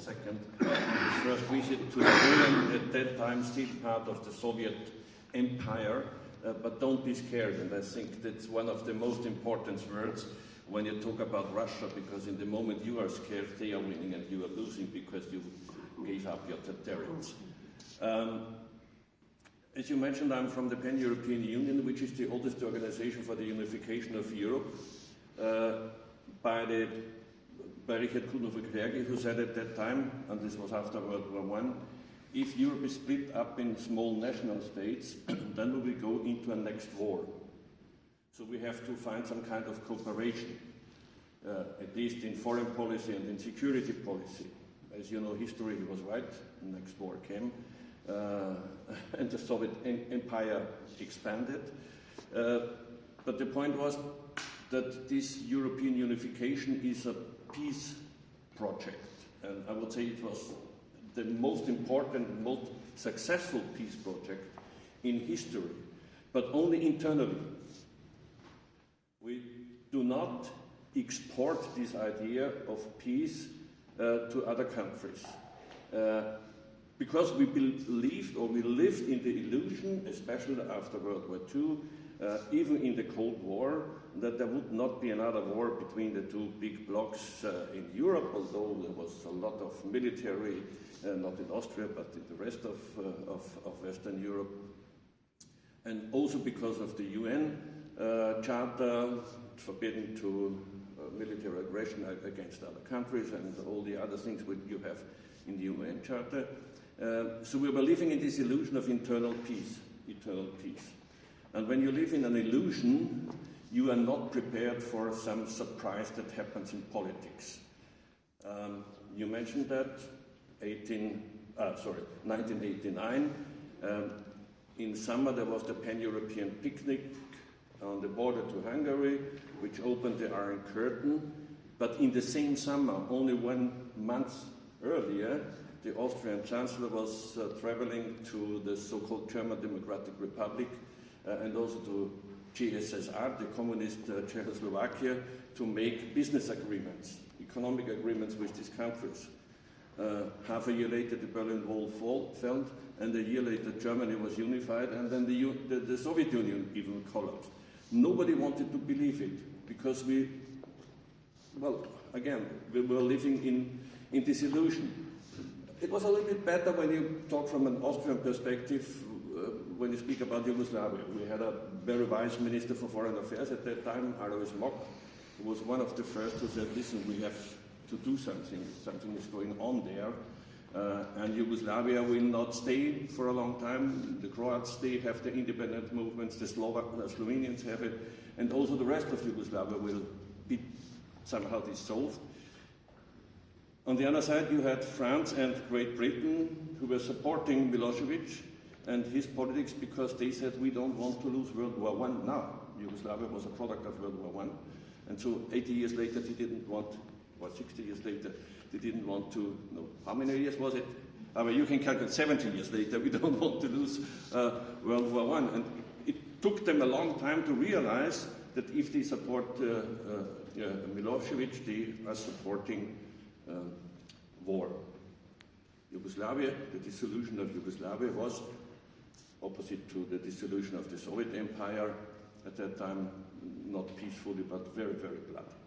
II, his first visit to Poland, at that time still part of the Soviet Empire. But don't be scared, and I think that's one of the most important words when you talk about Russia, because in the moment you are scared, they are winning and you are losing because you gave up your territories. As you mentioned, I'm from the Pan-European Union, which is the oldest organization for the unification of Europe, by Richard Kloucek, who said at that time, and this was after World War I, if Europe is split up in small national states, then we will go into a next war. So we have to find some kind of cooperation, at least in foreign policy and in security policy. As you know, history was right, the next war came, and the Soviet Empire expanded. But the point was that this European unification is a peace project, and I would say it was the most important, most successful peace project in history, but only internally. We do not export this idea of peace to other countries. Because we believed, or we lived in the illusion, especially after World War II, even in the Cold War, that there would not be another war between the two big blocs in Europe, although there was a lot of military, not in Austria, but in the rest of Western Europe. And also because of the UN Charter forbidding to military aggression against other countries and all the other things which you have in the UN Charter. So we were living in this illusion of internal peace, eternal peace. And when you live in an illusion, you are not prepared for some surprise that happens in politics. You mentioned that, 1989. In summer there was the Pan-European picnic on the border to Hungary, which opened the Iron Curtain. But in the same summer, only 1 month earlier, the Austrian Chancellor was traveling to the so-called German Democratic Republic and also to GSSR, the communist Czechoslovakia, to make business agreements, economic agreements with these countries. Half a year later, the Berlin Wall fell, and a year later, Germany was unified, and then the Soviet Union even collapsed. Nobody wanted to believe it, because we were living in this illusion. It was a little bit better when you talk from an Austrian perspective, when you speak about Yugoslavia. We had a very wise Minister for Foreign Affairs at that time, Alois Mock, who was one of the first who said, listen, we have to do something. Something is going on there. And Yugoslavia will not stay for a long time. The Croats, they have the independent movements, the Slovenians have it, and also the rest of Yugoslavia will be somehow dissolved. On the other side, you had France and Great Britain, who were supporting Milosevic and his politics because they said, we don't want to lose World War I now. Yugoslavia was a product of World War I. And so 80 years later, they didn't want, or 60 years later, they didn't want to, no, how many years was it? You can calculate 70 years later, we don't want to lose World War I. And it took them a long time to realize that if they support Milosevic, they are supporting war. Yugoslavia, the dissolution of Yugoslavia was opposite to the dissolution of the Soviet Empire at that time, not peacefully, but very, very bloody.